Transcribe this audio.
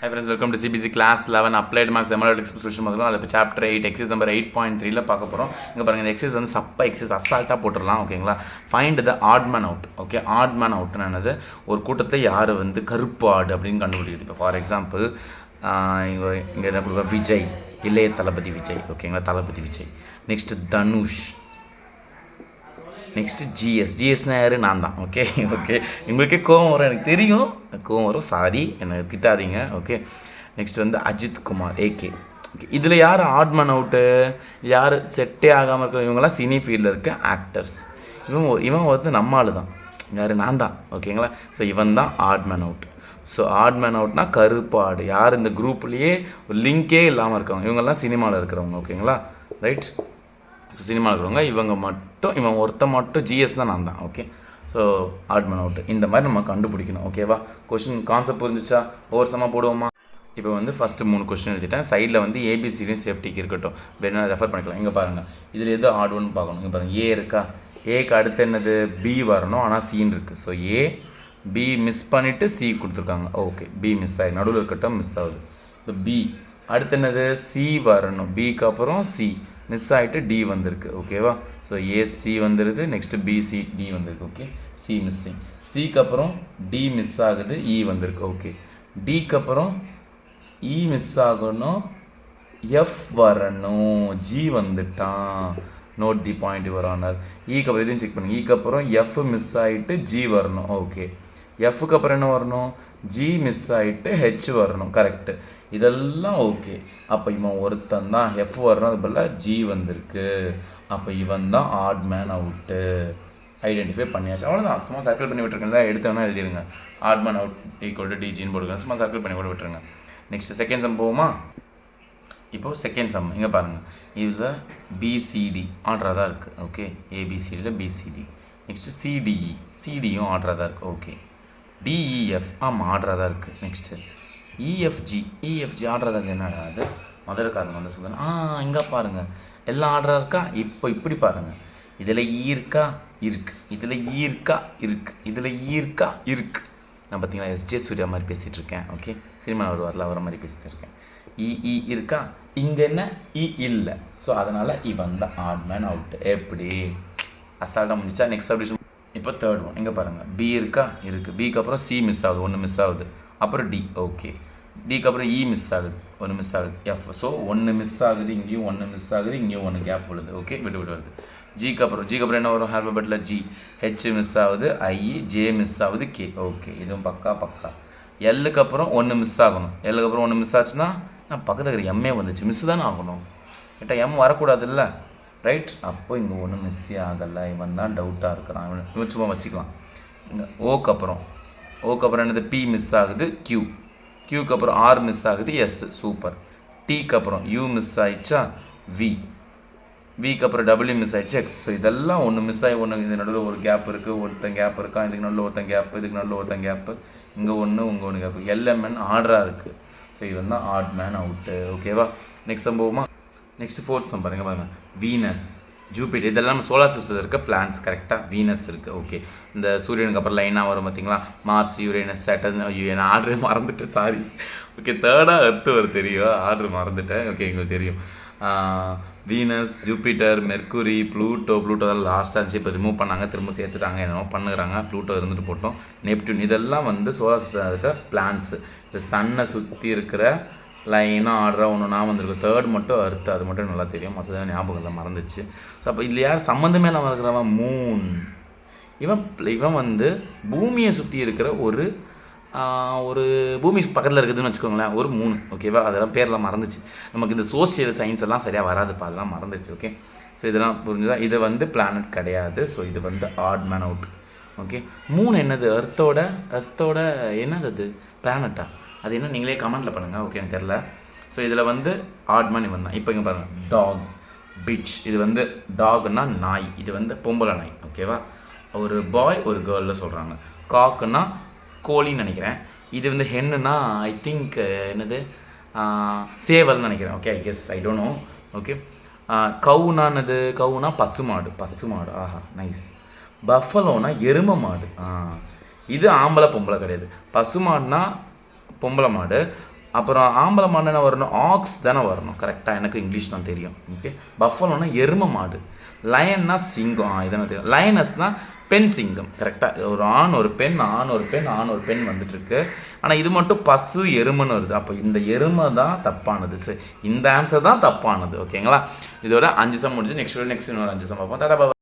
Hi friends, welcome to CBC Class 11 Applied Maths Analytics Solution முதல்ல அது Chapter 8 Exercise number 8.3ல பார்க்க போகிறோம். இங்கே பாருங்கள் இந்த எக்ஸசைஸ் வந்து சப்பா எக்ஸசைஸ் அசால்ட்டாக போட்டுடலாம் ஓகேங்களா. Find the odd man out. Okay, odd man அவுட்னு என்னது, ஒரு கூட்டத்தை யார் வந்து கருப்பு ஆடு அப்படின்னு கண்டுபிடிக்குது. இப்போ ஃபார் எக்ஸாம்பிள் இங்கே என்ன கொடுக்குறோம், விஜய், இளைய தளபதி விஜய் ஓகேங்களா, தளபதி விஜய். நெக்ஸ்ட் தனுஷ், நெக்ஸ்ட்டு ஜிஎஸ்னா யார், நான் தான். ஓகே ஓகே, உங்களுக்கே கோவம் வரும், எனக்கு தெரியும் கோவம் வரும், சாரி என்னை திட்டாதீங்க. ஓகே, நெக்ஸ்ட் வந்து அஜித் குமார் ஏகே. ஓகே, இதில் யார் ஆட் மேன் அவுட்டு, யார் செட்டே ஆகாமல் இருக்கிற, இவங்கெல்லாம் சினி ஃபீல்டில் இருக்க ஆக்டர்ஸ். இவன் வந்து நம்ம ஆள் தான், யார், நான் தான் ஓகேங்களா. ஸோ இவன் தான் odd man out. So odd man அவுட்னா கருப்பு ஆடு, யார் இந்த குரூப்லேயே ஒரு லிங்கே இல்லாமல் இருக்கவங்க, இவங்கெல்லாம் சினிமாவில் இருக்கிறவங்க ஓகேங்களா. ரைட், ஸோ சினிமாவில் இருக்கிறவங்க இவங்க மட்டும், இவன் ஒருத்த மட்டும் ஜிஎஸ் தான், நான் தான். Okay, so odd man out இந்த மாதிரி நம்ம கண்டுபிடிக்கணும். ஓகேவா, கொஷின் கான்செப்ட் புரிஞ்சிச்சா, ஒவ்வொரு சமமாக போடுவோமா. இப்போ வந்து ஃபஸ்ட்டு 3 கொஸ்டின் எழுதிட்டேன். சைடில் வந்து ஏபிசிடியும் சேஃப்டிக்கு இருக்கட்டும், வேணா ரெஃபர் பண்ணிக்கலாம். இங்கே பாருங்கள், இதில் எது ஆட் ஒன்று பார்க்கணும். இங்கே பாருங்கள், ஏ இருக்கா, ஏக்கு அடுத்து என்னது பி வரணும், ஆனால் சீன் இருக்குது. ஸோ ஏ பி மிஸ் பண்ணிவிட்டு சி கொடுத்துருக்காங்க. ஓகே, பி மிஸ் ஆகி நடுவில் இருக்கட்டும், மிஸ் ஆகுது. இப்போ பி அடுத்து என்னது சி வரணும், பிக்கு அப்புறம் சி மிஸ் ஆகிட்டு டி வந்திருக்கு. ஓகேவா, ஸோ ஏசி வந்துடுது, நெக்ஸ்ட்டு பிசி டி வந்திருக்கு. ஓகே, சி மிஸ்ஸிங், சிக்கு அப்புறம் டி மிஸ் ஆகுது, இ வந்திருக்கு. ஓகே, டிக்கு அப்புறம் இ மிஸ் ஆகணும், எஃப் வரணும், ஜி வந்துட்டான். Note the point your honour. ஈக்கு அப்புறம் இதையும் செக் பண்ணுங்க, ஈக்கு அப்புறம் எஃப் மிஸ் ஆகிட்டு ஜி வரணும். ஓகே, எஃப்க்கு அப்புறம் என்ன வரணும், ஜி மிஸ் ஆகிட்டு ஹெச் வரணும். கரெக்டு, இதெல்லாம் ஓகே. அப்போ இவன் ஒருத்தன் தான், எஃப் வரணும், அது பதிலாக ஜி வந்திருக்கு. அப்போ இவன் தான் ஆட் மேன் அவுட்டு, ஐடென்டிஃபை பண்ணியாச்சு. அவ்வளோதான், சும்மா சர்க்கிள் பண்ணி விட்டுருக்கேன், எடுத்தவொன்னே எழுதிருங்க. Odd man out equal to டிஜின்னு போடுங்க, சும்மா சர்க்கிள் பண்ணி கூட விட்டுருங்க. நெக்ஸ்ட் செகண்ட் சம் போவோமா. இப்போது செகண்ட் சம் இங்கே பாருங்கள், இதில் பிசிடி ஆர்டராக தான் இருக்குது. ஓகே, ஏபிசிடியில் பிசிடி. நெக்ஸ்ட்டு சிடிஇ, சிடியும் ஆர்டராக தான் இருக்குது. ஓகே, டிஇஎஃப் ஆமாம் ஆர்டராக தான் இருக்குது. நெக்ஸ்ட்டு இஎஃப்ஜி, இஎஃப்ஜி ஆர்டராக தான் இருக்குது. என்னடா அது, முதல் காரணம் வந்து சொல்லுங்கள். இங்கே பாருங்கள், எல்லாம் ஆர்டராக இருக்கா. இப்போ இப்படி பாருங்கள், இதில் ஈ இருக்கா, இருக்குது, இதில் ஈ இருக்கா, இருக்குது, இதில் ஈ இருக்கா, இருக்குது. நான் பார்த்தீங்களா எஸ்ஜே சூர்யா மாதிரி பேசிகிட்டு இருக்கேன். ஓகே, சினிமா வருவாரில் வர மாதிரி பேசிகிட்டு இருக்கேன். இ இருக்கா, இங்கே என்ன இ இல்லை. ஸோ அதனால் இவன் தான் ஆட் மேன் அவுட். எப்படி அசால்ட்டாக முடிஞ்சா. Next submission. இப்போ தேர்ட் ஒன் இங்கே பாருங்கள், பி இருக்கா, இருக்குது, பிக்கு அப்புறம் சி மிஸ் ஆகுது, ஒன்று மிஸ் ஆகுது, அப்புறம் டி. ஓகே, டிக்கு அப்புறம் இ மிஸ் ஆகுது, ஒன்று மிஸ் ஆகுது, எஃப். ஸோ ஒன்று மிஸ் ஆகுது, இங்கேயும் ஒன்று மிஸ் ஆகுது, இங்கேயும் ஒன்று கேப் விழுது. ஓகே, விட்டு வருது. ஜிக்கு அப்புறம் என்ன வரும், ஆல்ஃபபெட்டில் ஜி, ஹெச் மிஸ் ஆகுது, ஐ, ஜே மிஸ் ஆகுது, கே. ஓகே, இதுவும் பக்கா. எல்லுக்கு அப்புறம் ஒன்று மிஸ் ஆகணும், எல்லுக்கு அப்புறம் ஒன்று மிஸ் ஆச்சுன்னா நான் பக்கத்தில் இருக்கிற எம்ஏ வந்துச்சு, மிஸ் தானே ஆகணும், கேட்டால் எம் வரக்கூடாது இல்லை. ரைட், அப்போ இங்கே ஒன்றும் மிஸ்ஸே ஆகலை, இவன் தான் டவுட்டாக இருக்கிறான், இவன் சும்மா வச்சுக்கலாம். இங்கே ஓக்கு அப்புறம் என்னது பி மிஸ் ஆகுது, கியூக்கு அப்புறம் ஆர் மிஸ் ஆகுது, எஸ். சூப்பர். டிக்கு அப்புறம் யூ மிஸ் ஆயிடுச்சா, விக்கு அப்புறம் டபிள்யூ மிஸ் ஆயிடுச்சு, எக்ஸ். ஸோ இதெல்லாம் ஒன்று மிஸ் ஆகி ஒன்று, இது நடுவில் ஒரு கேப் இருக்குது, ஒருத்தன் கேப் இருக்கான், இதுக்கு நடுவில் ஒருத்தன் கேப்பு, இதுக்கு நடுவில் ஒருத்தன் கேப்பு, இங்கே ஒன்று கேப்பு, எல்எம்என் ஆர்டராக இருக்குது. ஸோ இவன் தான் ஆட் மேன் அவுட்டு. ஓகேவா, நெக்ஸ்ட் சம்பவமா. நெக்ஸ்ட் ஃபோர்த் சம் பாருங்கள், வீனஸ், ஜூபிட்டர், இதெல்லாம் நம்ம சோலார் சிஸ்டத்தில் இருக்க பிளான்ஸ். கரெக்டாக வீனஸ் இருக்குது. ஓகே, இந்த சூரியனுக்கு அப்புறம் லைனாக வரும் பார்த்தீங்களா, மார்ஸ், யூரேனஸ், சேட்டர்ன். ஐயோ நான் ஆர்டரே மறந்துட்டேன், சாரி. ஓகே, தேர்டாக எர்த்து வரும், தெரியும், ஆர்டர் மறந்துட்டேன். ஓகே, எங்களுக்கு தெரியும். வீனஸ், ஜூபிட்டர், மெர்க்குரி, ப்ளூட்டோ தான் லாஸ்ட் ஆச்சு, இப்போ ரிமூவ் பண்ணாங்க, திரும்ப சேர்த்துட்டாங்க, என்னென்னோ பண்ணுறாங்க. ப்ளூட்டோ இருந்துட்டு போட்டோம். நெப்டியூன், இதெல்லாம் வந்து சோலார் சிஸ்டம் இருக்க பிளான்ஸு. இந்த சன்னை சுற்றி இருக்கிற லைனாக ஆர்டராக ஒன்று நான் வந்திருக்கு. தேர்ட் மட்டும் அர்த்து, அது மட்டும் நல்லா தெரியும், மற்றதெல்லாம் ஞாபகம் இல்லை, மறந்துச்சு. ஸோ அப்போ இதில் யார் சம்மந்தமே இல்லாமல் இருக்கிறவன், மூன். இவன் வந்து பூமியை சுற்றி இருக்கிற ஒரு பூமி பக்கத்தில் இருக்குதுன்னு வச்சுக்கோங்களேன், ஒரு மூணு. ஓகேவா, அதெல்லாம் பேரெலாம் மறந்துச்சு நமக்கு, இந்த சோசியல் சயின்ஸ் எல்லாம் சரியாக வராதுப்பா, அதெல்லாம் மறந்துச்சு. ஓகே, ஸோ இதெல்லாம் புரிஞ்சுதான். இது வந்து பிளானட் கிடையாது. ஸோ இது வந்து ஆட் மேன் அவுட். ஓகே, மூணு என்னது, எர்த்தோட என்னது, அது பிளானட்டா, அது என்ன நீங்களே கமெண்ட்டில் பண்ணுங்கள். ஓகே, எனக்கு தெரில. ஸோ இதில் வந்து ஆட் மேன் இவன் தான். இப்போ இங்கே பாருங்கள், டாக், பிட்ச். இது வந்து டாக்னா நாய், இது வந்து பொம்பளை நாய். ஓகேவா, ஒரு பாய் ஒரு கேர்ளில் சொல்கிறாங்க. காக்குன்னா கோழின்னு நினைக்கிறேன். இது வந்து ஹென்னுனா ஐ திங்க் என்னது, சேவல்னு நினைக்கிறேன். Okay, I guess, I don't know. Okay, கவுனானது, கவுனா பசுமாடு. ஆஹா நைஸ். பஃபலோனா எருமை மாடு. இது ஆம்பளை பொம்பளை கிடையாது. பசுமாடுனா பொம்பளை மாடு, அப்புறம் ஆம்பளை மாடு என்ன வரணும், ஆக்ஸ் தானே வரணும். கரெக்டாக, எனக்கு இங்கிலீஷ் தான் தெரியும். ஓகே, பஃபலோனா எரும மாடு, லயன்னா சிங்கம், இதெல்லாம் தெரியும். லயனஸ்னால் பெண் சிங்கம். கரெக்டாக, ஒரு ஆண் ஒரு பெண், ஆண் ஒரு பெண், ஆண் ஒரு பெண் வந்துட்டுருக்கு. ஆனால் இது மட்டும் பசு எருமைன்னு வருது. அப்போ இந்த எருமை தான் தப்பானது. சரி, இந்த ஆன்சர் தான் தப்பானது. ஓகேங்களா, இதோட 5 சம் முடிஞ்சு நெக்ஸ்ட் இன்னொரு 5 சம் பார்ப்போம். தடா.